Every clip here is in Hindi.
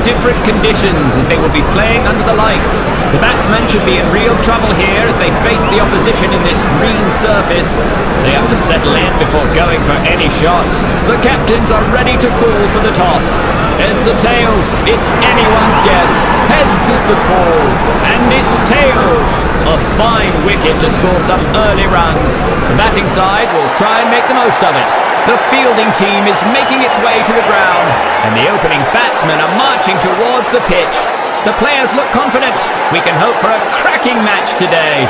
different conditions as they will be playing under the lights. The batsmen should be in real trouble here as they face the opposition in this green surface. They have to settle in before going for any shots. The captains are ready to call for the toss. Heads or tails, it's anyone's guess. Heads is the call, and it's tails. A fine wicket to score some early runs. The batting side will try and make the most of it. The fielding team is making its way to the ground, and the opening batsmen are marching towards the pitch. The players look confident. We can hope for a cracking match today.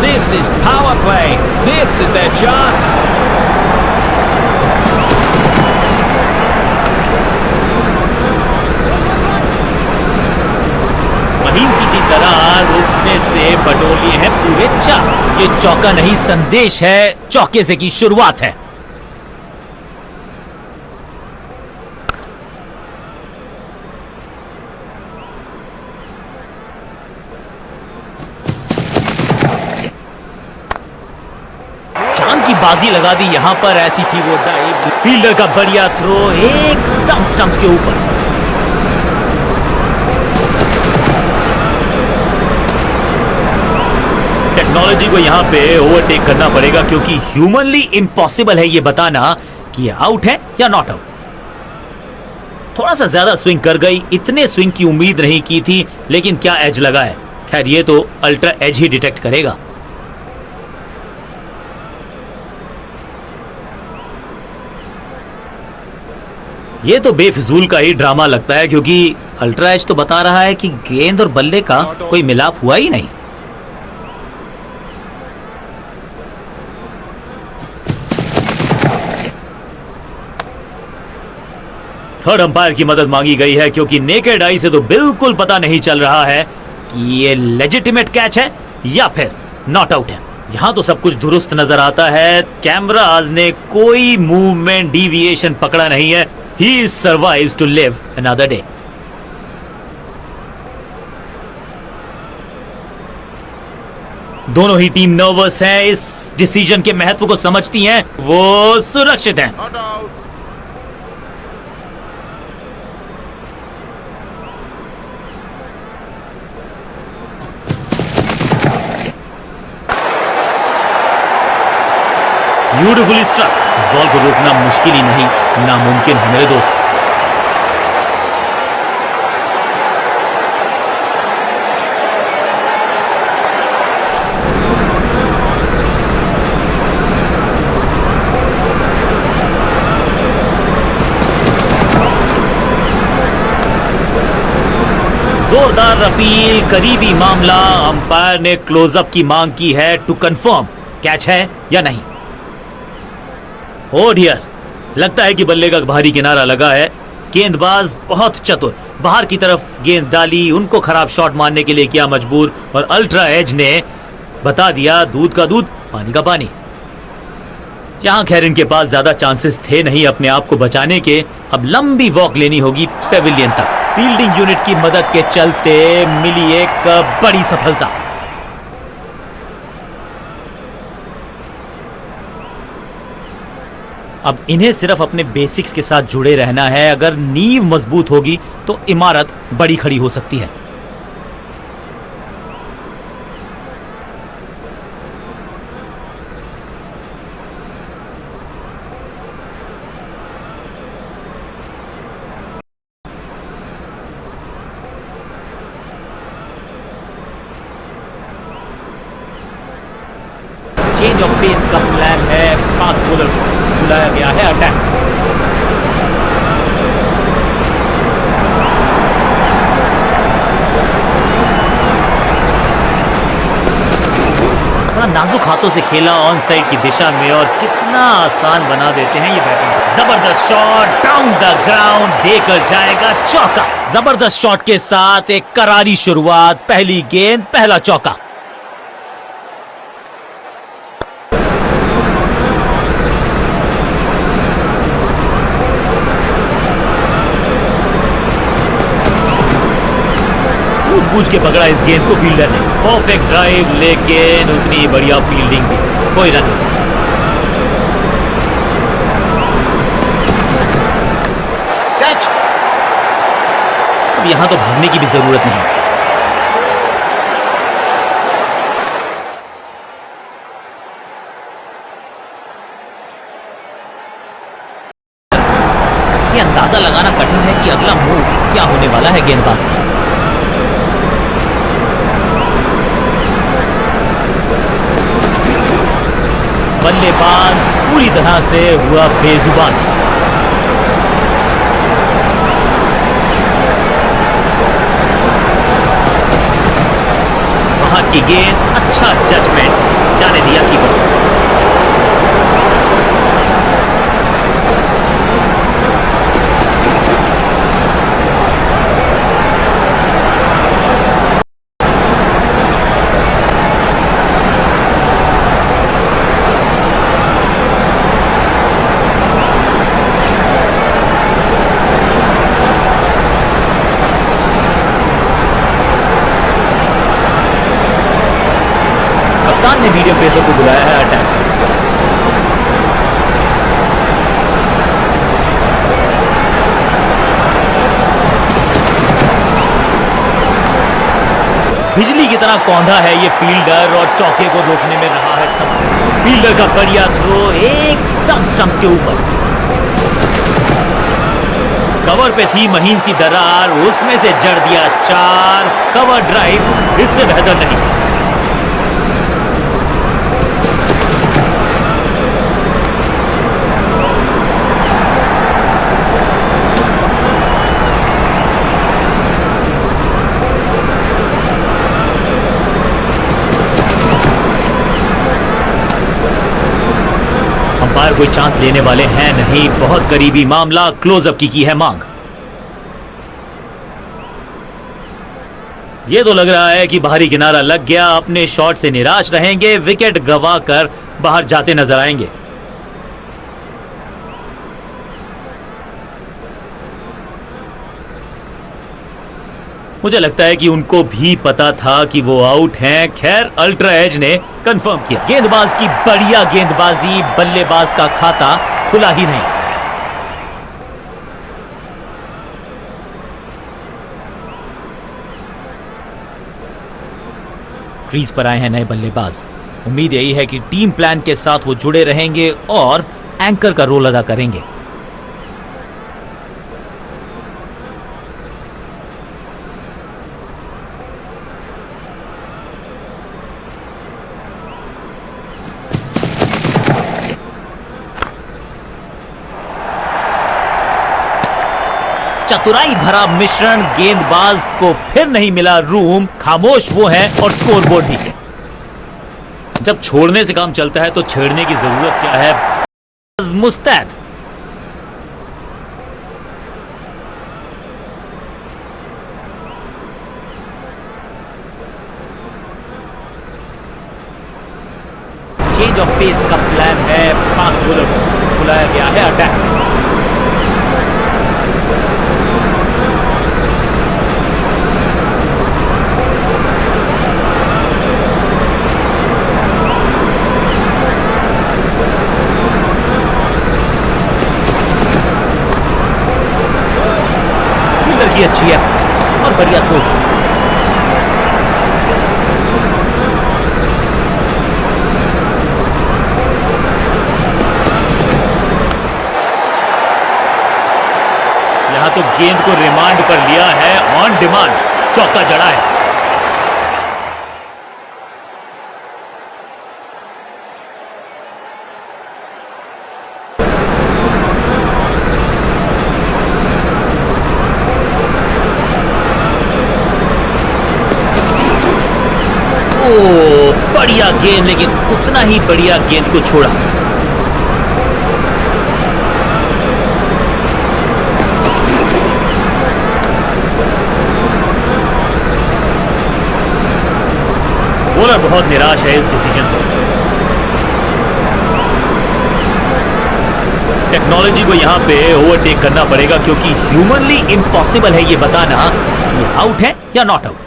This is power play. This is their chance. महीन सीधी दरार उसमें से बटोर लिए हैं पूरे 4। ये चौका नहीं संदेश है, चौके से की शुरुआत है। की बाजी लगा दी यहां पर, ऐसी थी वो डाइव। फील्डर का बढ़िया थ्रो एकदम स्टंप्स के ऊपर। टेक्नोलॉजी को यहां पे ओवरटेक करना पड़ेगा क्योंकि ह्यूमनली इम्पॉसिबल है ये बताना कि आउट है या नॉट आउट। थोड़ा सा ज्यादा स्विंग कर गई, इतने स्विंग की उम्मीद नहीं की थी, लेकिन क्या एज लगा है। खैर ये तो अल्ट्रा एज ही डिटेक्ट करेगा। ये तो बेफिजूल का ही ड्रामा लगता है क्योंकि अल्ट्रा एज तो बता रहा है कि गेंद और बल्ले का कोई मिलाप हुआ ही नहीं। थर्ड अंपायर की मदद मांगी गई है क्योंकि नेकेड आई से तो बिल्कुल पता नहीं चल रहा है कि ये लेजिटिमेट कैच है या फिर नॉट आउट है। यहां तो सब कुछ दुरुस्त नजर आता है। कैमराज ने कोई मूवमेंट डिविएशन पकड़ा नहीं है। He survives to live another day. दोनों ही टीम नर्वस हैं, इस डिसीजन के महत्व को समझती हैं, वो सुरक्षित हैं। Beautifully struck. इस बॉल को रोकना मुश्किल ही नहीं, नामुमकिन है मेरे दोस्त। जोरदार अपील, करीबी मामला। अंपायर ने क्लोजअप की मांग की है टू कंफर्म कैच है या नहीं। ओ डियर, लगता है कि बल्ले का भारी किनारा लगा है। गेंदबाज बहुत चतुर, बाहर की तरफ गेंद डाली, उनको खराब शॉट मारने के लिए किया मजबूर, और अल्ट्रा एज ने बता दिया दूध का दूध पानी का पानी। जहां खैर इनके पास ज्यादा चांसेस थे नहीं अपने आप को बचाने के, अब लंबी वॉक लेनी होगी पेविलियन तक। फील्डिंग यूनिट की मदद के चलते मिली एक बड़ी सफलता। अब इन्हें सिर्फ अपने बेसिक्स के साथ जुड़े रहना है। अगर नींव मजबूत होगी तो इमारत बड़ी खड़ी हो सकती है। ऑफ पेस का प्लान है, फास्ट बॉलर को बुलाया गया है अटैक। बड़ा नाजुक हाथों से खेला ऑन साइड की दिशा में और कितना आसान बना देते हैं ये बैटिंग। जबरदस्त शॉट डाउन द ग्राउंड, देकर जाएगा चौका। जबरदस्त शॉट के साथ एक करारी शुरुआत, पहली गेंद पहला चौका। सूझबूझ के पकड़ा इस गेंद को फील्डर ने। परफेक्ट ड्राइव, लेकिन उतनी बढ़िया फील्डिंग भी, कोई रन नहीं। कैच। अब यहां तो भागने की भी जरूरत नहीं। ये अंदाजा लगाना कठिन है कि अगला मूव क्या होने वाला है गेंदबाज का। बल्लेबाज पूरी तरह से हुआ बेजुबान। बाहर की गेंद, अच्छा जजमेंट, जाने दिया कीपर। कप्तान ने मीडियम पेसर को बुलाया है अटैक। बिजली की तरह कौंधा है ये फील्डर और चौके को रोकने में रहा है सफल। फील्डर का बढ़िया थ्रो एकदम स्टंप्स के ऊपर। कवर पे थी महीन सी दरार, उसमें से जड़ दिया चार। कवर ड्राइव इससे बेहतर नहीं। अंपायर कोई चांस लेने वाले हैं नहीं, बहुत करीबी मामला, क्लोजअप की है मांग। ये तो लग रहा है कि बाहरी किनारा लग गया, अपने शॉट से निराश रहेंगे, विकेट गंवाकर बाहर जाते नजर आएंगे। मुझे लगता है कि उनको भी पता था कि वो आउट हैं। खैर अल्ट्रा एज ने कंफर्म किया। गेंदबाज की बढ़िया गेंदबाजी, बल्लेबाज का खाता खुला ही नहीं। क्रीज पर आए हैं नए बल्लेबाज। उम्मीद यही है कि टीम प्लान के साथ वो जुड़े रहेंगे और एंकर का रोल अदा करेंगे। चतुराई भरा मिश्रण, गेंदबाज को फिर नहीं मिला रूम, खामोश वो है और स्कोरबोर्ड भी। जब छोड़ने से काम चलता है तो छेड़ने की जरूरत क्या है। मुस्तैद चेंज ऑफ पेस का प्लान है, फास्ट बॉलर को बुलाया गया है अटैक। की अच्छी है और बढ़िया थ्रो। यहां तो गेंद को रिमांड पर लिया है, ऑन डिमांड चौका जड़ा है। बढ़िया गेंद, लेकिन उतना ही बढ़िया गेंद को छोड़ा। बॉलर बहुत निराश है इस डिसीजन से। टेक्नोलॉजी को यहां पे ओवरटेक करना पड़ेगा, क्योंकि ह्यूमनली इम्पॉसिबल है ये बताना कि आउट है या नॉट आउट।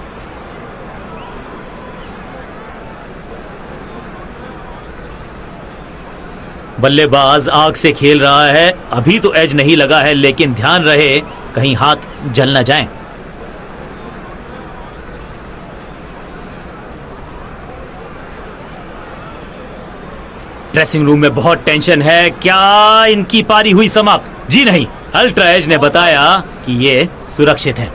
बल्लेबाज आग से खेल रहा है। अभी तो एज नहीं लगा है, लेकिन ध्यान रहे कहीं हाथ जल न जाए। ड्रेसिंग रूम में बहुत टेंशन है। क्या इनकी पारी हुई समाप्त? जी नहीं, अल्ट्रा एज ने बताया कि ये सुरक्षित है।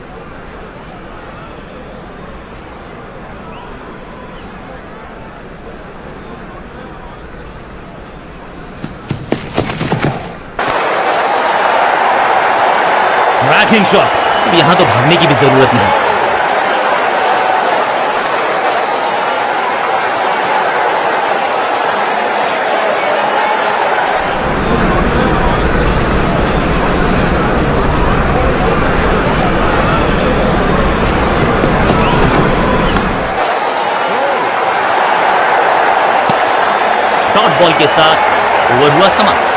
Ranking shot. यहां तो भागने की भी जरूरत नहीं। डॉट बॉल के साथ ओवर हुआ समाप्त।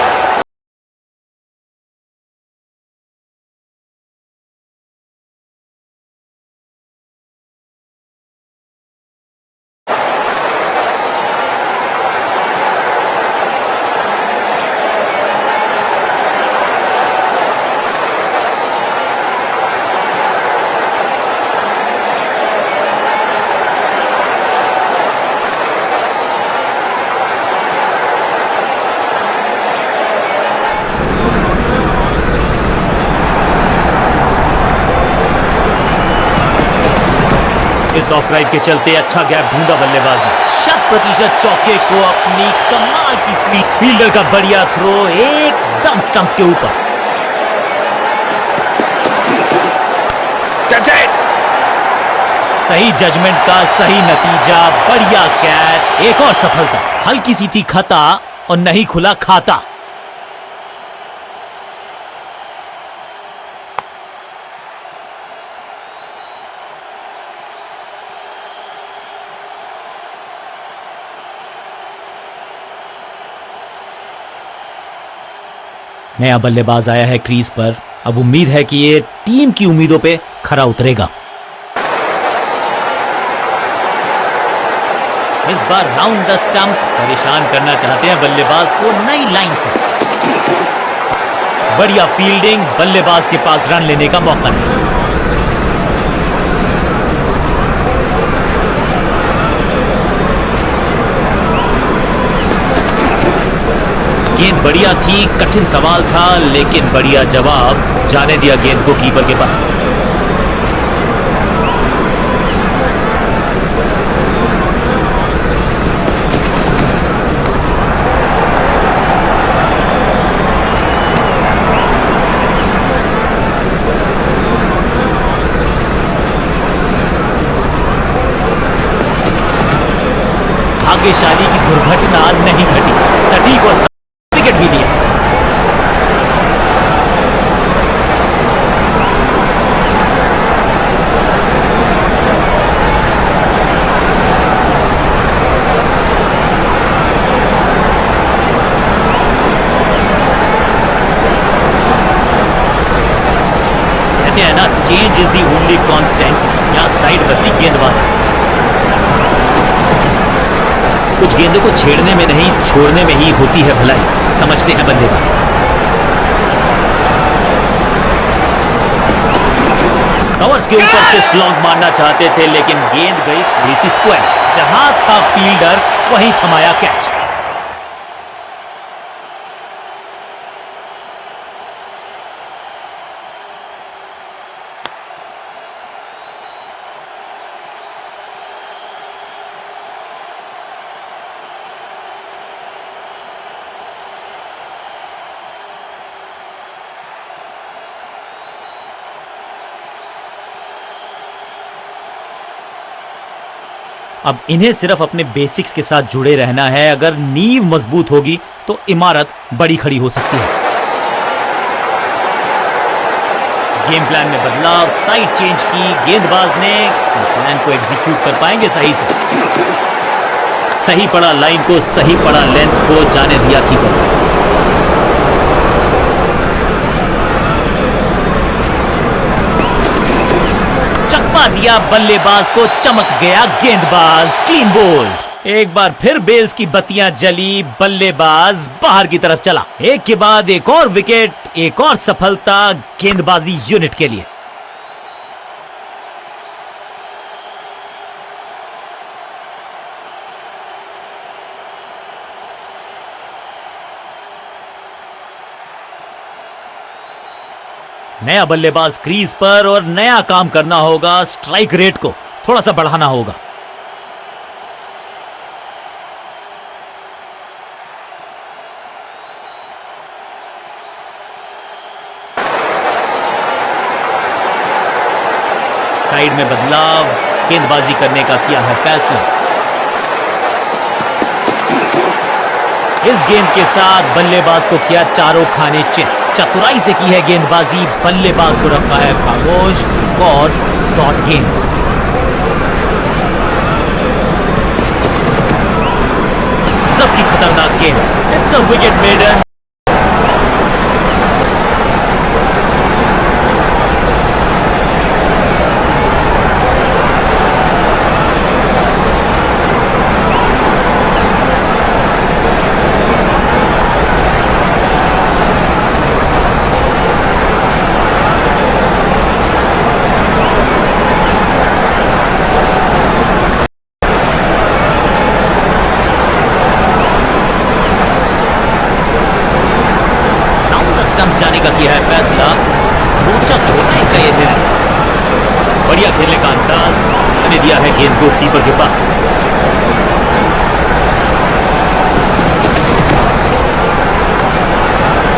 इस ऑफ राइट के चलते अच्छा गैप ढूंढा बल्लेबाज ने। 100% चौके को अपनी कमाल की फील्डर का बढ़िया थ्रो एकदम स्टंप्स के ऊपर। सही जजमेंट का सही नतीजा, बढ़िया कैच, एक और सफलता। हल्की सी थी खता और नहीं खुला खाता। नया बल्लेबाज आया है क्रीज पर। अब उम्मीद है कि ये टीम की उम्मीदों पे खरा उतरेगा। इस बार राउंड द स्टंप्स परेशान करना चाहते हैं बल्लेबाज को नई लाइन से। बढ़िया फील्डिंग, बल्लेबाज के पास रन लेने का मौका नहीं। गेंद बढ़िया थी, कठिन सवाल था, लेकिन बढ़िया जवाब जाने दिया गेंद को कीपर के पास। भाग्यशाली की दुर्घटना नहीं घटी, सटीक और विकेट भी लिया। कहते हैं ना, change is the only constant. यहां साइड बदली गेंदबाज। कुछ गेंदों को छेड़ने में नहीं, छोड़ने में ही होती है भलाई, समझते हैं बल्लेबाज। कवर्स के ऊपर से स्लॉग मारना चाहते थे, लेकिन गेंद गई थोड़ी सी स्क्वायर। जहां था फील्डर वहीं थमाया कैच। अब इन्हें सिर्फ अपने बेसिक्स के साथ जुड़े रहना है। अगर नींव मजबूत होगी तो इमारत बड़ी खड़ी हो सकती है। गेम प्लान में बदलाव, साइड चेंज की गेंदबाज ने। प्लान को एग्जीक्यूट कर पाएंगे सही से? सही पड़ा लाइन को, सही पड़ा लेंथ को, जाने दिया कीपर। चकमा दिया बल्लेबाज को, चमक गया गेंदबाज। Clean bowled. एक बार फिर बेल्स की बत्तियां जली, बल्लेबाज बाहर की तरफ चला। एक के बाद एक और विकेट, एक और सफलता गेंदबाजी यूनिट के लिए। नया बल्लेबाज क्रीज पर और नया काम करना होगा। स्ट्राइक रेट को थोड़ा सा बढ़ाना होगा। साइड में बदलाव, गेंदबाजी करने का किया है फैसला। इस गेंद के साथ बल्लेबाज को किया चारों खाने चित। चतुराई से की है गेंदबाजी, बल्लेबाज को रखा है खामोश। एक और डॉट गेंद। सबकी खतरनाक गेंद। It's a wicket maiden. जाने का किया है फैसला। रोचक होगा इनका ये निर्णय। बढ़िया खेलने का अंदाज, जाने दिया है गेंद को कीपर के पास।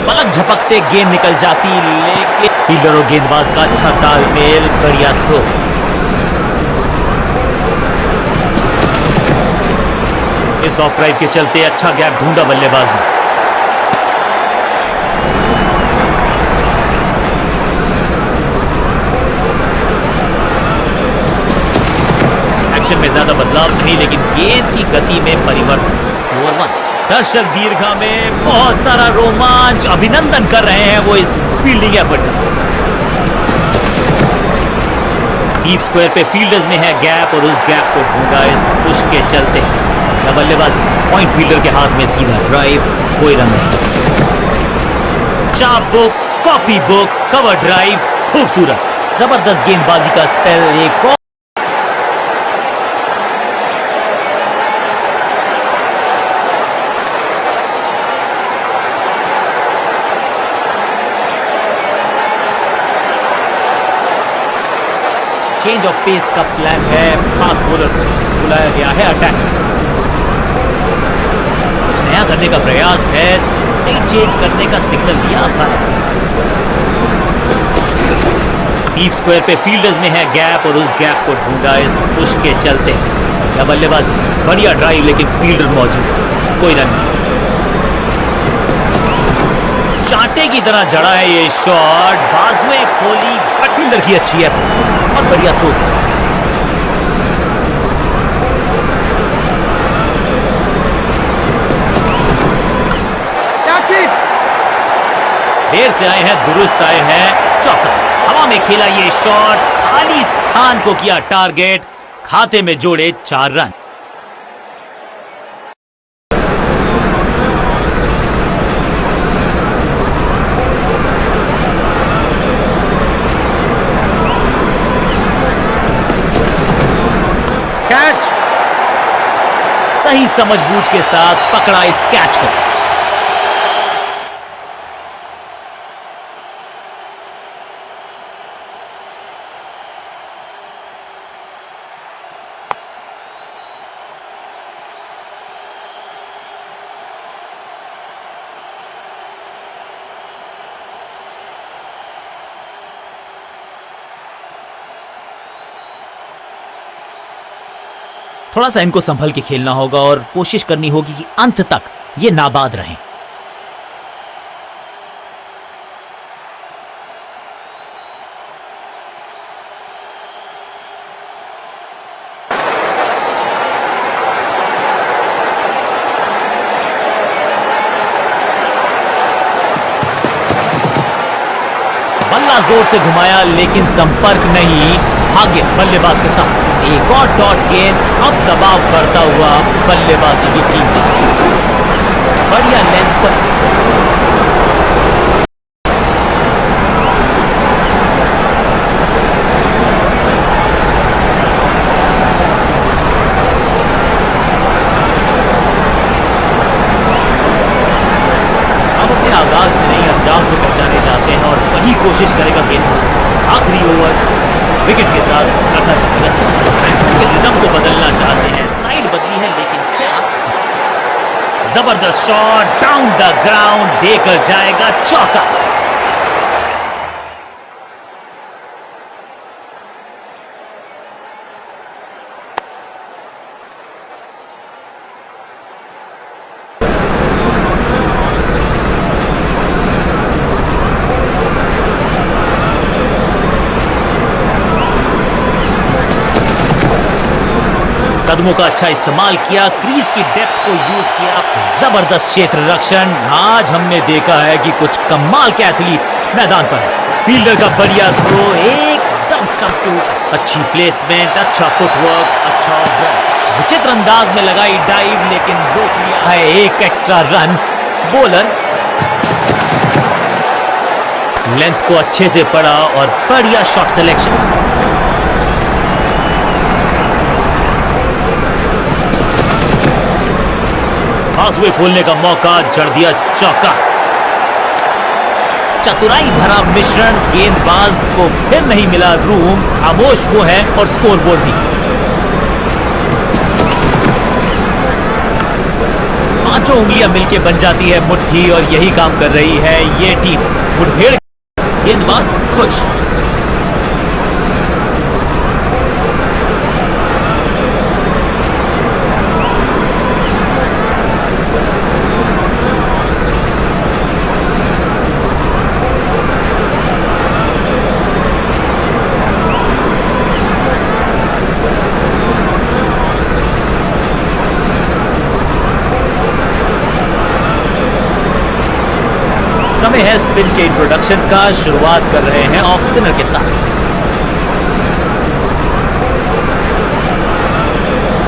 पलक झपकते गेंद निकल जाती, लेकिन फील्डर और गेंदबाज का अच्छा तालमेल, बढ़िया थ्रो। इस ऑफ ड्राइव के चलते अच्छा गैप ढूंढा बल्लेबाज ने। में ज्यादा बदलाव नहीं, लेकिन गेंद की गति में परिवर्तन। 4-1। दर्शक दीर्घा में बहुत सारा रोमांच, अभिनंदन कर रहे हैं वो इस फील्डिंग एफर्ट का। डीप स्क्वायर पे फील्डर्स में है गैप और उस गैप को ढूंढा इस पुश के चलते। या बल्लेबाजी, पॉइंट फील्डर के हाथ में सीधा ड्राइव, कोई रन नहीं। चाप book, copy book, cover drive, खूबसूरत जबरदस्त गेंदबाजी का स्पेल। एक और चेंज ऑफ पेस का प्लान है। फास्ट बॉलर को बुलाया गया है अटैक। कुछ नया करने का प्रयास है। साइड चेंज करने का सिग्नल दिया अंपायर। डीप स्क्वायर पे फील्डर्स में है गैप और उस गैप को ढूंढा इस पुश के चलते। या बल्लेबाजी, बढ़िया ड्राइव, लेकिन फील्डर मौजूद, कोई रन नहीं। चांटे की तरह जड़ा है ये शॉट, बाजुएं खोली, बट फील्डर की अच्छी एफर्ट और बढ़िया थ्रो। देर से आए हैं, दुरुस्त आए हैं, चौका। हवा में खेला ये शॉट, खाली स्थान को किया टारगेट, खाते में जोड़े 4 रन। सही समझबूझ के साथ पकड़ा इस कैच को। थोड़ा सा इनको संभल के खेलना होगा और कोशिश करनी होगी कि अंत तक ये नाबाद रहें। बल्ला जोर से घुमाया लेकिन संपर्क नहीं, भाग्य बल्लेबाज के साथ। एक और डॉट गेंद, अब दबाव बढ़ता हुआ बल्लेबाजी की टीम का। बढ़िया लेंथ पर अब अपने आगाज से नहीं अंजाम से पहचाने जाते हैं और वही कोशिश करेगा गेंदबाज। आखिरी ओवर विकेट के साथ करना चाहेगा। बैट्समैन के रिदम को बदलना चाहते हैं, साइड बदली है लेकिन क्या? जबरदस्त शॉट डाउन द ग्राउंड, देकर जाएगा चौका। कदमों का अच्छा इस्तेमाल किया, क्रीज की डेप्थ को यूज किया, जबरदस्त क्षेत्र रक्षण। आज हमने देखा है कि कुछ कमाल के एथलीट्स मैदान पर हैं। फील्डर का बढ़िया थ्रो एकदम स्टंप्स के ऊपर, अच्छी प्लेसमेंट, अच्छा फुटवर्क, अच्छा ऑफ। विचित्र अंदाज में लगाई डाइव लेकिन रोक लिया है एक एक्स्ट्रा रन। बॉलर लेंथ को अच्छे से पढ़ा और बढ़िया शॉट सिलेक्शन। पास हुए खोलने का मौका, जड़ दिया चौका। चतुराई भरा मिश्रण, गेंदबाज को फिर नहीं मिला रूम, खामोश वो है और स्कोरबोर्ड भी। पांचों उंगलियां मिलके बन जाती है मुट्ठी और यही काम कर रही है ये टीम। मुठभेड़, गेंदबाज खुश। समय है स्पिन के इंट्रोडक्शन का। शुरुआत कर रहे हैं ऑफ स्पिनर के साथ।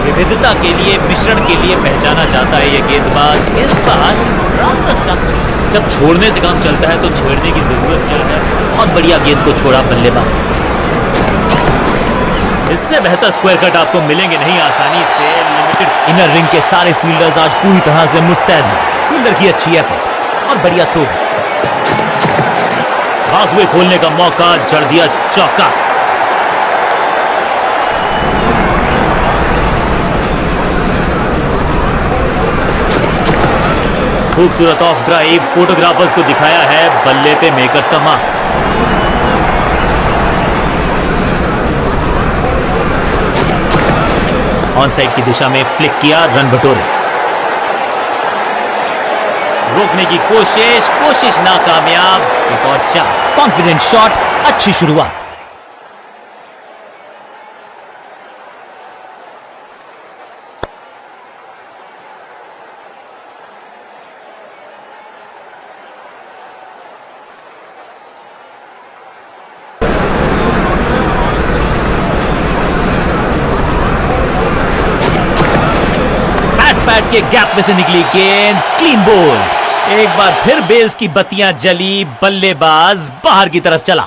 विविधता के लिए, मिश्रण के लिए पहचाना जाता है ये गेंदबाज। इस बार राउंड द स्टंप्स। जब छोड़ने से काम चलता है तो छेड़ने की जरूरत क्या है। बहुत बढ़िया गेंद को छोड़ा बल्लेबाज। इससे बेहतर स्क्वायर कट आपको मिलेंगे नहीं आसानी से। लिमिटेड इनर रिंग के सारे फील्डर्स आज पूरी तरह से मुस्तैद हैं। फील्डर की अच्छी एफर्ट और बढ़िया थ्रो। पास हुए खोलने का मौका, जड़ दिया चौका। खूबसूरत ऑफ ड्राइव, फोटोग्राफर्स को दिखाया है बल्ले पे मेकर्स का मार्क। ऑन साइड की दिशा में फ्लिक किया, रन बटोरे। रोकने की कोशिश नाकामयाब। एक और चार। कॉन्फिडेंट शॉट, अच्छी शुरुआत। बैट के गैप में से निकली गेंद, क्लीन बोल्ड। एक बार फिर बेल्स की बत्तियां जली, बल्लेबाज बाहर की तरफ चला।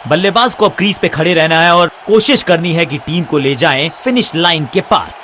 बल्लेबाज को अब क्रीज पे खड़े रहना है और कोशिश करनी है कि टीम को ले जाएं फिनिश लाइन के पार।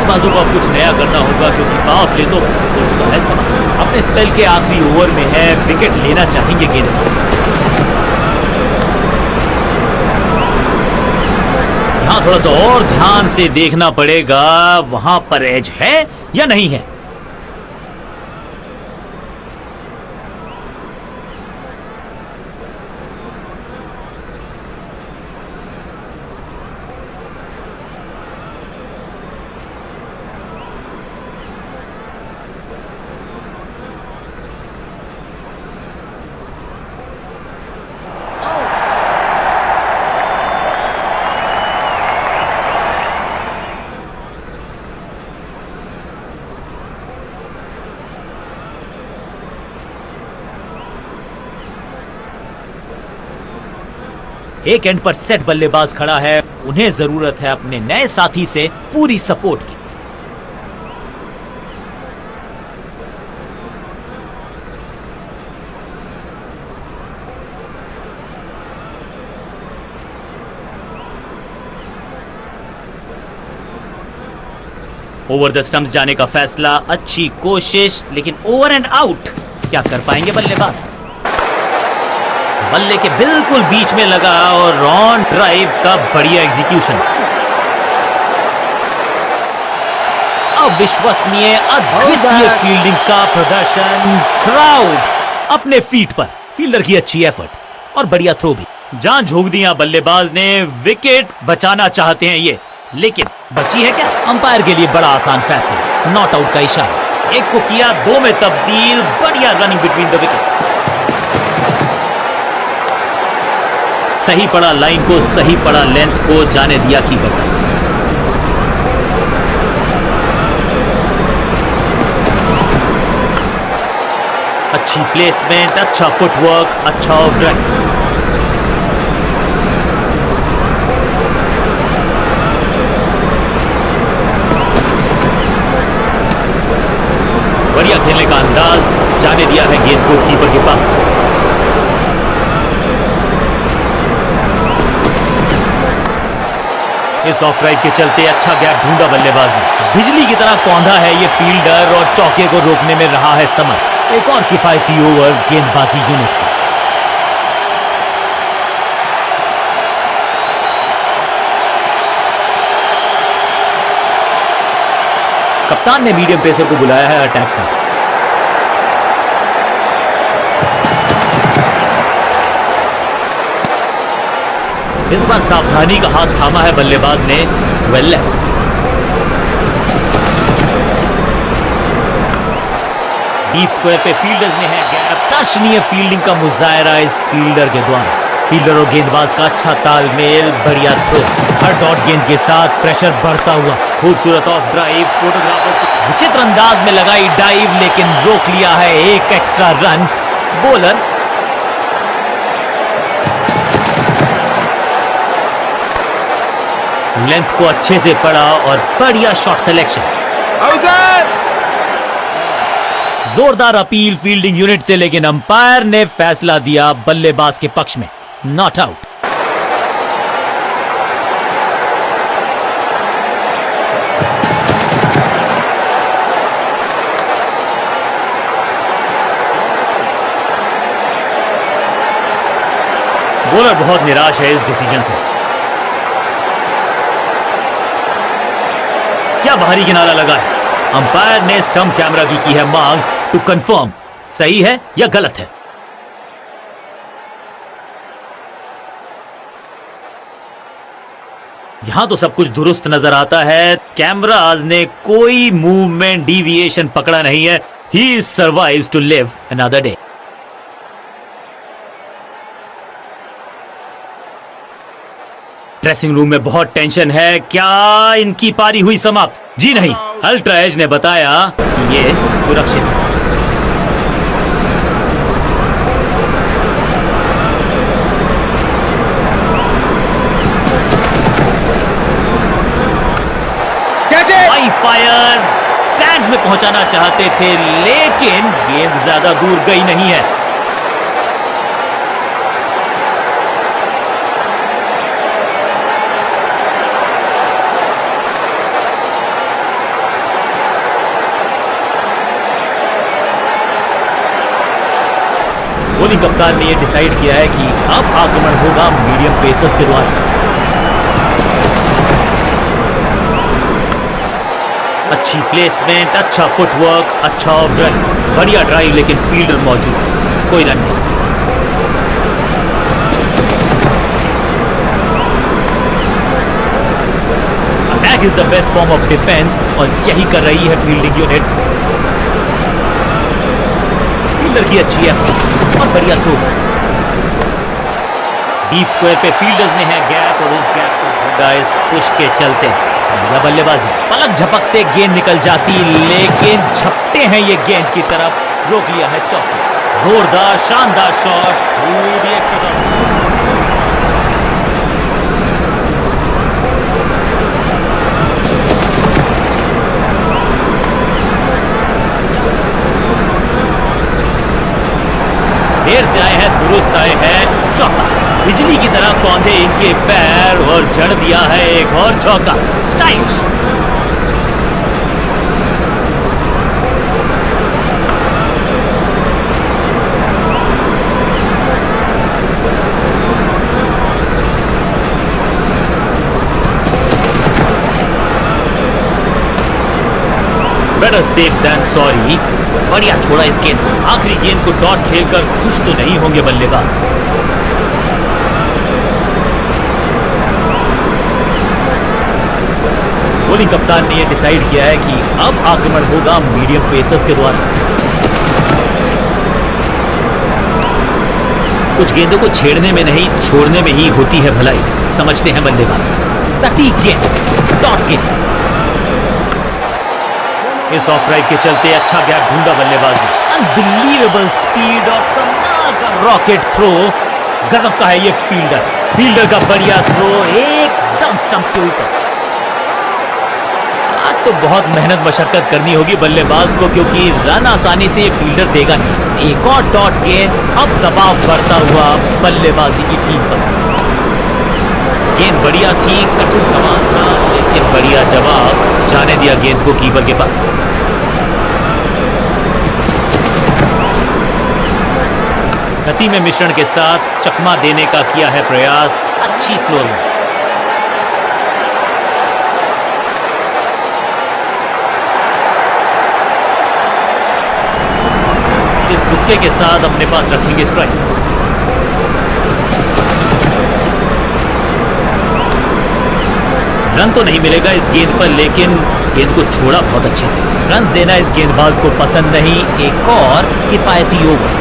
गेंदबाजों को अब कुछ नया करना होगा क्योंकि पावर प्ले तो हो चुका है समाप्त। अपने स्पेल के आखिरी ओवर में है, विकेट लेना चाहेंगे गेंदबाज। यहां थोड़ा सा और ध्यान से देखना पड़ेगा, वहां पर एज है या नहीं है। एक एंड पर सेट बल्लेबाज खड़ा है, उन्हें जरूरत है अपने नए साथी से पूरी सपोर्ट की। ओवर द स्टंप्स जाने का फैसला, अच्छी कोशिश, लेकिन ओवर एंड आउट। क्या कर पाएंगे बल्लेबाज? बल्ले के बिल्कुल बीच में लगा और ऑन ड्राइव का बढ़िया एग्जीक्यूशन। अविश्वसनीय, अद्वितीय फील्डिंग का प्रदर्शन। क्राउड अपने फीट पर, फील्डर की अच्छी एफर्ट और बढ़िया थ्रो भी। जान झोंक दिया बल्लेबाज ने, विकेट बचाना चाहते हैं ये, लेकिन बची है क्या? अंपायर के लिए बड़ा आसान फैसला, नॉट आउट का इशारा। एक को किया दो में तब्दील, बढ़िया रनिंग बिटवीन द विकेट्स। सही पड़ा लाइन को, सही पड़ा लेंथ को, जाने दिया कीपर तक। अच्छी प्लेसमेंट, अच्छा फुटवर्क, अच्छा ऑफ ड्राइव। बढ़िया खेलने का अंदाज, जाने दिया है गेंद को कीपर के पास। इस ऑफ ड्राइव के चलते अच्छा गैप ढूंढा बल्लेबाज ने। बिजली की तरह कौंधा है ये फील्डर और चौके को रोकने में रहा है समर्थ। एक और किफायती ओवर गेंदबाजी यूनिट से। कप्तान ने मीडियम पेसर को बुलाया है अटैक पर। इस बार सावधानी का हाथ थामा है बल्लेबाज ने, वेल लेफ्ट। डीप स्क्वायर पे फील्डर्स में है गैप, दर्शनीय फील्डिंग का मुजाहरा इस फील्डर के द्वारा। फील्डर और गेंदबाज का अच्छा तालमेल, बढ़िया थ्रो, हर डॉट गेंद के साथ प्रेशर बढ़ता हुआ। खूबसूरत ऑफ ड्राइव, फोटोग्राफर्स विचित्र अंदाज में लगाई डाइव, लेकिन रोक लिया है एक एक्स्ट्रा रन। बॉलर लेंथ को अच्छे से पड़ा और बढ़िया शॉट सिलेक्शन। जोरदार अपील फील्डिंग यूनिट से, लेकिन अंपायर ने फैसला दिया बल्लेबाज के पक्ष में, नॉट आउट। बॉलर बहुत निराश है इस डिसीजन से। क्या बाहरी किनारा लगा है? अंपायर ने स्टंप कैमरा की है मांग टू कंफर्म, सही है या गलत है। यहां तो सब कुछ दुरुस्त नजर आता है। कैमराज ने कोई मूवमेंट डिविएशन पकड़ा नहीं है। He survives to live another day. Dressing room में बहुत टेंशन है। क्या इनकी पारी हुई समाप्त? जी नहीं, अल्ट्रा एज ने बताया कि ये सुरक्षित है। हाई फायर, स्टैंड्स में पहुंचाना चाहते थे, लेकिन गेंद ज्यादा दूर गई नहीं है। बोलिंग कप्तान ने यह डिसाइड किया है कि अब आक्रमण होगा मीडियम पेसर्स के द्वारा। अच्छी प्लेसमेंट, अच्छा फुटवर्क, अच्छा ऑफ ड्राइव, बढ़िया ड्राइव, लेकिन फील्डर मौजूद, कोई रन नहीं। Attack is the best form of defence और यही कर रही है फील्डिंग यूनिट। फील्डर की अच्छी एफर्ट और बढ़िया थ्रो। डीप स्क्वायर पे फील्डर्स में है गैप और उस गैप को ढूंढा इस पुश के चलते। बढ़िया बल्लेबाजी, पलक झपकते गेंद निकल जाती, लेकिन झपटे हैं ये गेंद की तरफ, रोक लिया है चौका। जोरदार शानदार shot through the extra boundary. देर से आए हैं, दुरुस्त आए हैं, चौका। बिजली की तरह कौंधे इनके पैर और जड़ दिया है एक और चौका। Stylish. Better safe than sorry. बढ़िया छोड़ा इस गेंद को। आखिरी गेंद को डॉट खेलकर खुश तो नहीं होंगे बल्लेबाज। बोलिंग कप्तान ने यह डिसाइड किया है कि अब आक्रमण होगा मीडियम पेसर्स के द्वारा। कुछ गेंदों को छेड़ने में नहीं, छोड़ने में ही होती है भलाई, समझते हैं बल्लेबाज। सटीक गेंद, डॉट गेंद। इस ऑफ ड्राइव के चलते अच्छा गैप ढूंढा बल्लेबाज ने। अनबिलीवेबल स्पीड और कमाल का रॉकेट थ्रो। गजब का है ये फील्डर का बढ़िया थ्रो एकदम स्टंप्स के ऊपर। आज तो बहुत मेहनत मशक्कत करनी होगी बल्लेबाज को, क्योंकि रन आसानी से ये फील्डर देगा नहीं। एक और डॉट गेंद, अब दबाव बढ़ता हुआ बल्लेबाजी की टीम पर। गेंद बढ़िया थी, कठिन सवाल था, लेकिन बढ़िया जवाब। जाने दिया गेंद को कीपर के पास। गति में मिश्रण के साथ चकमा देने का किया है प्रयास। अच्छी स्लो में। इस दुक्के के साथ अपने पास रखेंगे स्ट्राइक। रन तो नहीं मिलेगा इस गेंद पर, लेकिन गेंद को छोड़ा बहुत अच्छे से। रन देना इस गेंदबाज को पसंद नहीं। एक और किफायती ओवर।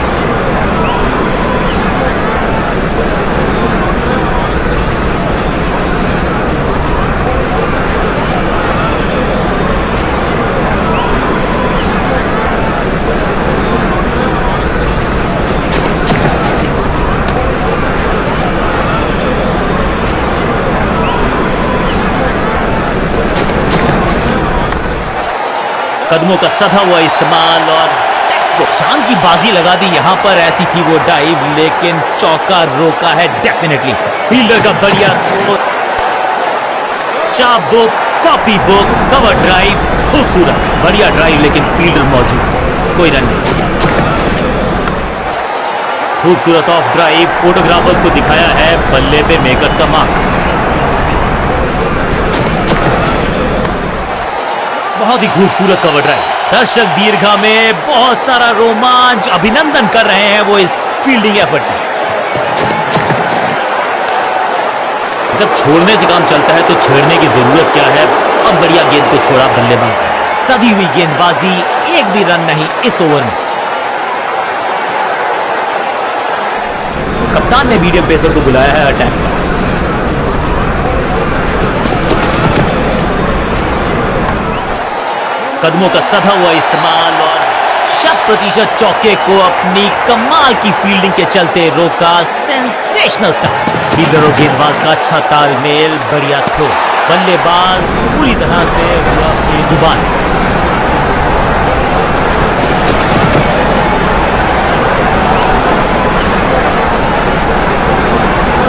कदमों का सधा हुआ इस्तेमाल और टेक्स्टबुक चांद की बाजी लगा दी यहां पर। ऐसी थी वो डाइव, लेकिन चौका रोका है डेफिनेटली। फील्डर का बढ़िया थ्रो, चाप book, copy book, cover drive, खूबसूरत बढ़िया ड्राइव, लेकिन फील्डर मौजूद, कोई रन नहीं। खूबसूरत ऑफ ड्राइव, फोटोग्राफर्स को दिखाया है बल्ले पे मेकर्स का मार्क। बहुत ही खूबसूरत कवर ड्राइव। दर्शक दीर्घा में बहुत सारा रोमांच, अभिनंदन कर रहे हैं वो इस फील्डिंग एफर्ट का। जब छोड़ने से काम चलता है तो छेड़ने की जरूरत क्या है। बहुत बढ़िया गेंद को छोड़ा बल्लेबाज ने। सदी हुई गेंदबाजी, एक भी रन नहीं इस ओवर में। कप्तान ने मीडियम पेसर को बुलाया है अटैक पर। कदमों का सधा हुआ इस्तेमाल और 100% चौके को अपनी कमाल की फील्डिंग के चलते रोका। Sensational stuff. फील्डर और गेंदबाज का अच्छा तालमेल, बढ़िया थ्रो। बल्लेबाज पूरी तरह से हुआ बेजुबान।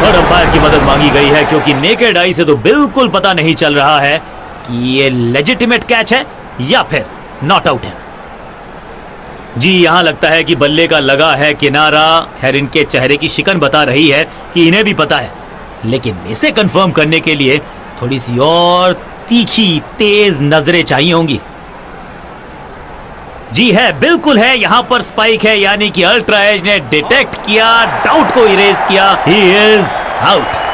थर्ड अंपायर की मदद मांगी गई है, क्योंकि नेकेड आई से तो बिल्कुल पता नहीं चल रहा है कि ये लेजिटिमेट कैच है या फिर नॉट आउट है। जी, यहाँ लगता है कि बल्ले का लगा है किनारा। खैर, इनके चेहरे की शिकन बता रही है कि इन्हें भी पता है, लेकिन इसे कंफर्म करने के लिए थोड़ी सी और तीखी तेज नजरें चाहिए होंगी। जी है, बिल्कुल है, यहां पर स्पाइक है, यानी कि अल्ट्रा एज ने डिटेक्ट किया, डाउट को इरेज किया। He is out.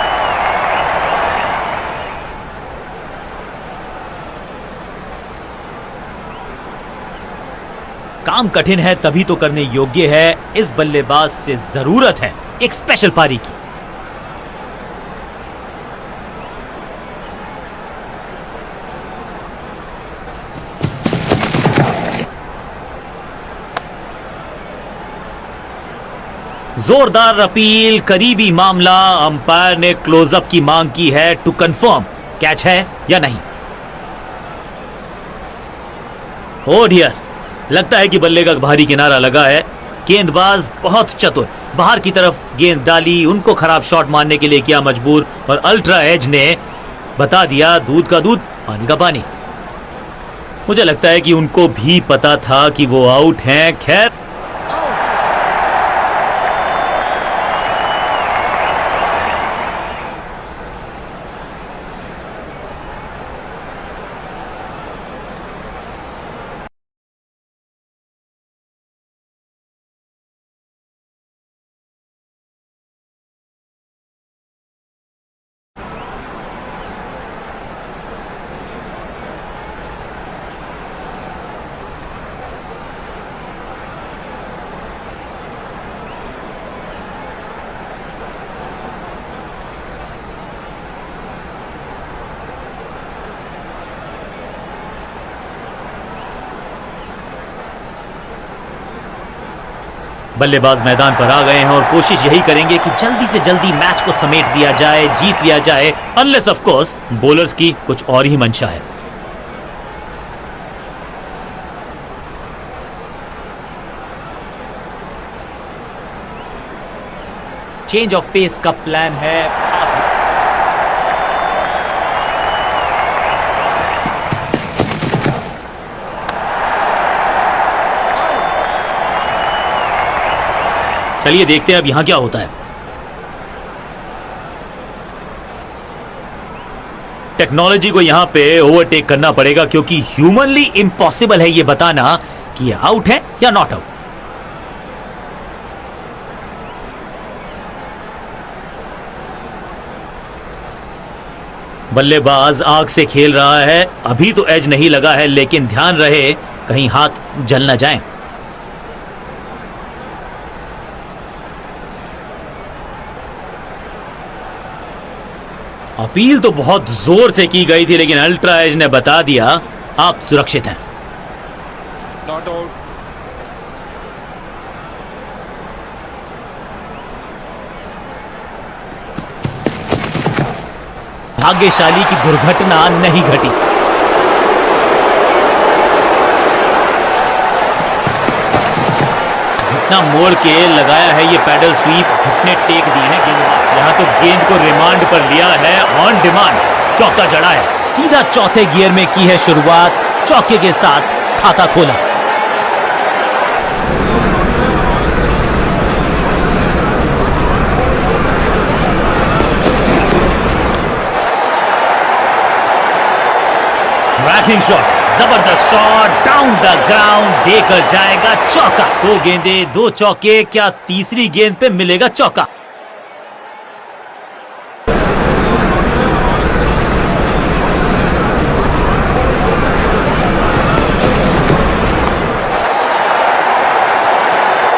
काम कठिन है तभी तो करने योग्य है। इस बल्लेबाज से जरूरत है एक स्पेशल पारी की। जोरदार अपील, करीबी मामला। अंपायर ने क्लोजअप की मांग की है टू कंफर्म कैच है या नहीं। ओ डियर, लगता है कि बल्ले का भारी किनारा लगा है। गेंदबाज बहुत चतुर, बाहर की तरफ गेंद डाली, उनको खराब शॉट मारने के लिए किया मजबूर, और अल्ट्रा एज ने बता दिया दूध का दूध पानी का पानी। मुझे लगता है कि उनको भी पता था कि वो आउट हैं। खैर, बल्लेबाज मैदान पर आ गए हैं और कोशिश यही करेंगे कि जल्दी से जल्दी मैच को समेट दिया जाए, जीत लिया जाए, अनलेस ऑफ कोर्स बॉलर्स की कुछ और ही मंशा है। चेंज ऑफ पेस का प्लान है। चलिए देखते हैं अब यहां क्या होता है। टेक्नोलॉजी को यहां पे ओवरटेक करना पड़ेगा, क्योंकि ह्यूमनली इम्पॉसिबल है ये बताना कि ये आउट है या नॉट आउट। बल्लेबाज आग से खेल रहा है। अभी तो एज नहीं लगा है, लेकिन ध्यान रहे कहीं हाथ जल ना जाए। अपील तो बहुत जोर से की गई थी, लेकिन अल्ट्रा एज ने बता दिया आप सुरक्षित हैं। Not out. भाग्यशाली की दुर्घटना नहीं घटी। घटना मोड़ के लगाया है ये पैडल स्वीप, घुटने टेक दिए हैं गेंदबाज। यहां तो गेंद को रिमांड पर लिया है, ऑन डिमांड चौका जड़ा है। सीधा चौथे गियर में की है शुरुआत, चौके के साथ खाता खोला। रैकिंग शॉट, जबरदस्त शॉट, डाउन द ग्राउंड, देकर जाएगा चौका। दो गेंदे दो चौके, क्या तीसरी गेंद पे मिलेगा चौका?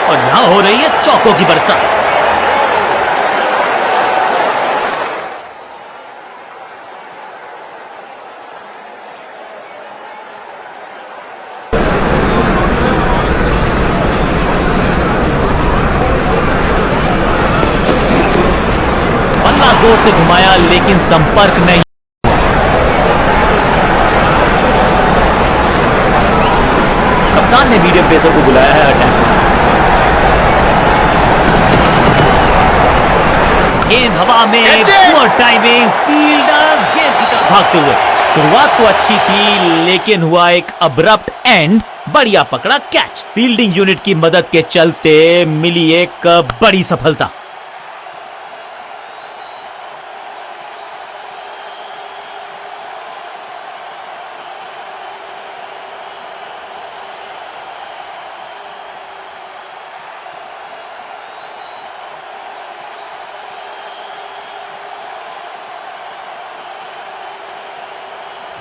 और यहां हो रही है चौकों की बरसात। बल्ला जोर से घुमाया, लेकिन संपर्क नहीं। कप्तान ने मीडियम पेसर को बुलाया है अटैक। गेंद हवा में, पुअर टाइमिंग, फील्डर गेंद की तरफ भागते हुए। शुरुआत तो अच्छी थी लेकिन हुआ एक अब्रप्ट एंड। बढ़िया पकड़ा कैच। फील्डिंग यूनिट की मदद के चलते मिली एक बड़ी सफलता।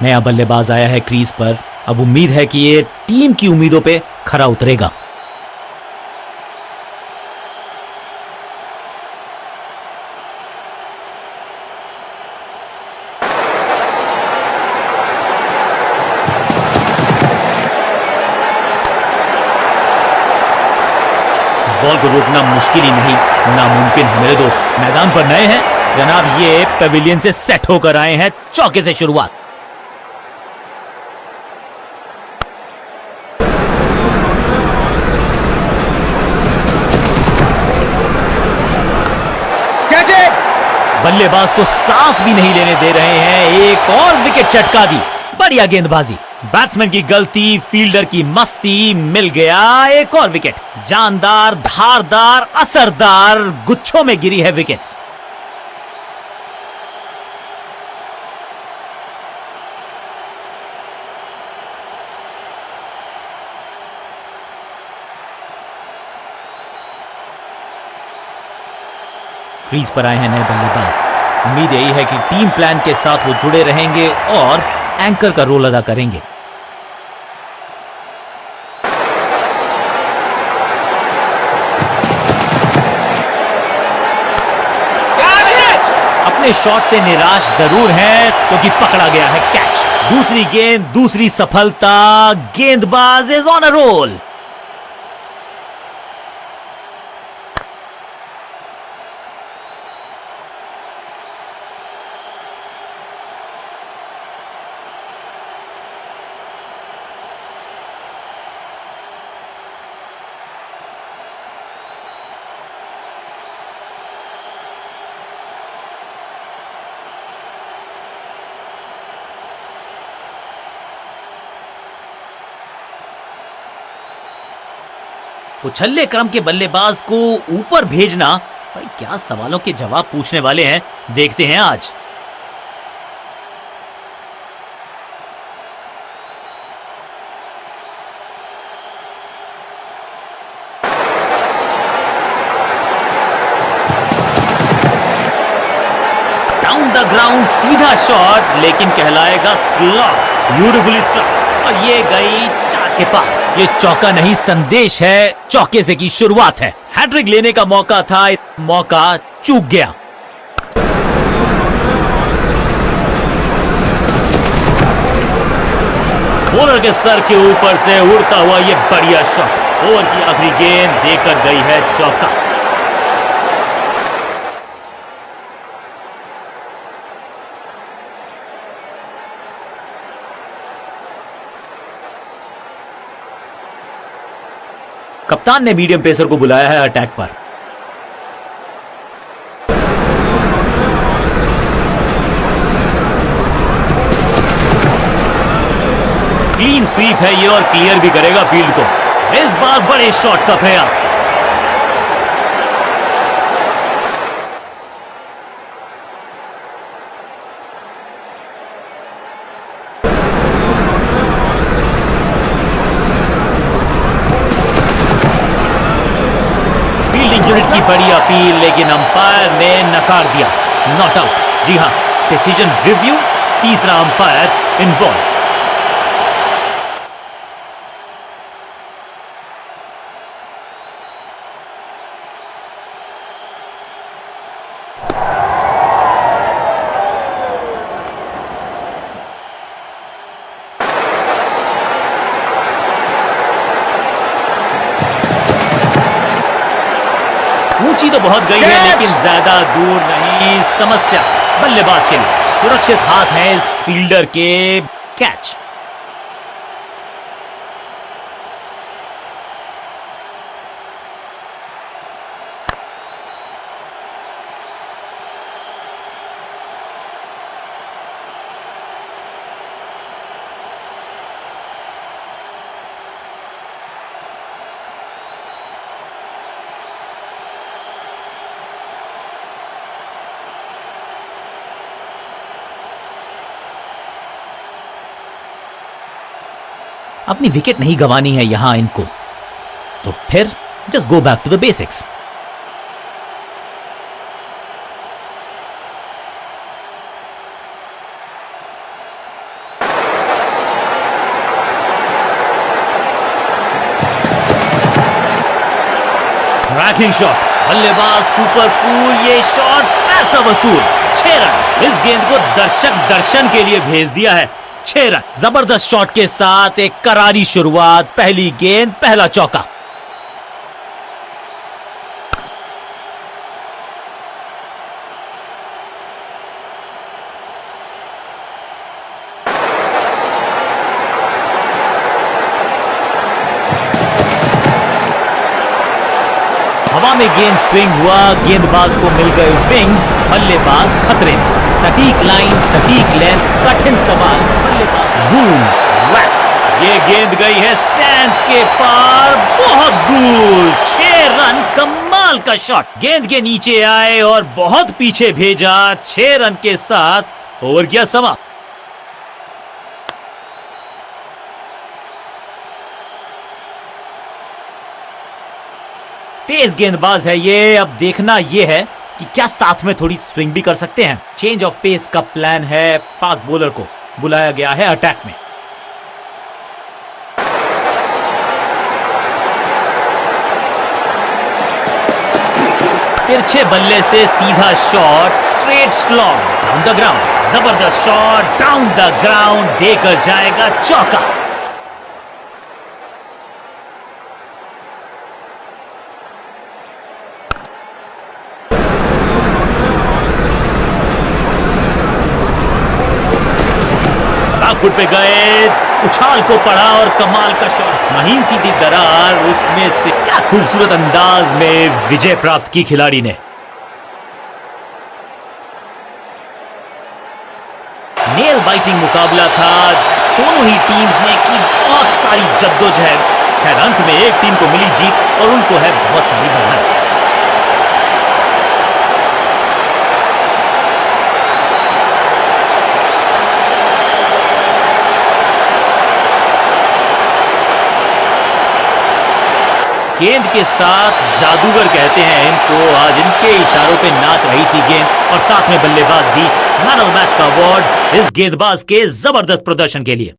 नया बल्लेबाज आया है क्रीज पर। अब उम्मीद है कि ये टीम की उम्मीदों पे खरा उतरेगा। इस बॉल को रोकना मुश्किल ही नहीं नामुमकिन है मेरे दोस्त। मैदान पर नए हैं जनाब, ये पेविलियन से सेट होकर आए हैं। चौके से शुरुआत। बल्लेबाज को सांस भी नहीं लेने दे रहे हैं। एक और विकेट चटका दी। बढ़िया गेंदबाजी। बैट्समैन की गलती, फील्डर की मस्ती, मिल गया एक और विकेट। जानदार, धारदार, असरदार गुच्छों में गिरी है विकेट्स। क्रीज पर आए हैं नए बल्लेबाज। उम्मीद यही है कि टीम प्लान के साथ वो जुड़े रहेंगे और एंकर का रोल अदा करेंगे। अपने शॉट से निराश जरूर है क्योंकि पकड़ा गया है कैच। दूसरी गेंद, दूसरी सफलता। गेंदबाज इज ऑन अ रोल। उछल्ले क्रम के बल्लेबाज को ऊपर भेजना, भाई क्या सवालों के जवाब पूछने वाले हैं, देखते हैं आज। डाउन द ग्राउंड सीधा शॉट, लेकिन कहलाएगा स्लॉग। ब्यूटीफुली स्ट्रक और ये गई चार के पार। ये चौका नहीं, संदेश है। चौके से की शुरुआत है। हैट्रिक लेने का मौका था, मौका चूक गया। बॉलर के सर के ऊपर से उड़ता हुआ ये बढ़िया शॉट। ओवर की आखिरी गेंद देकर गई है चौका। कप्तान ने मीडियम पेसर को बुलाया है अटैक पर। क्लीन स्वीप है ये और क्लियर भी करेगा फील्ड को। इस बार बड़े शॉट का प्रयास। यूनिट की बड़ी अपील, लेकिन अंपायर ने नकार दिया। Not out. जी हां, डिसीजन रिव्यू। तीसरा अंपायर इन्वॉल्व। ऊंची तो बहुत गई है लेकिन ज्यादा दूर नहीं। समस्या बल्लेबाज के लिए। सुरक्षित हाथ है इस फील्डर के। कैच। अपनी विकेट नहीं गंवानी है यहां इनको, तो फिर just go back to the basics. Cracking shot, बल्लेबाज सुपर कूल, ये शॉट पैसा वसूल, 6 रन। इस गेंद को दर्शक दर्शन के लिए भेज दिया है, 6 रन। जबरदस्त शॉट के साथ एक करारी शुरुआत, पहली गेंद पहला चौका। हवा में गेंद स्विंग हुआ, गेंदबाज को मिल गए विंग्स, बल्लेबाज खतरे में। सटीक लाइन, सटीक लेंथ, कठिन सवाल, बल्लेबाज बूम वैक। ये गेंद गई है स्टैंड्स के पार, बहुत दूर, 6 रन। कमाल का शॉट, गेंद के नीचे आए और बहुत पीछे भेजा, 6 रन के साथ ओवर किया समाप्त। तेज गेंदबाज है ये, अब देखना ये है कि क्या साथ में थोड़ी स्विंग भी कर सकते हैं। चेंज ऑफ पेस का प्लान है, फास्ट बॉलर को बुलाया गया है अटैक में। तिरछे बल्ले से सीधा shot, straight slog down the ground. जबरदस्त शॉट डाउन द ग्राउंड, देकर जाएगा चौका। फुट पे गए, उछाल को पड़ा और कमाल का शॉट, महीन सीधी दरार, उसमें से क्या खूबसूरत अंदाज में विजय प्राप्त की खिलाड़ी ने। नेल बाइटिंग मुकाबला था, दोनों ही टीम्स ने की बहुत सारी जद्दोजहद। खैर अंत में एक टीम को मिली जीत और उनको है बहुत सारी बधाई। गेंद के साथ जादूगर कहते हैं इनको, आज इनके इशारों पे नाच रही थी गेंद और साथ में बल्लेबाज भी। मैन ऑफ द मैच का अवार्ड इस गेंदबाज के जबरदस्त प्रदर्शन के लिए।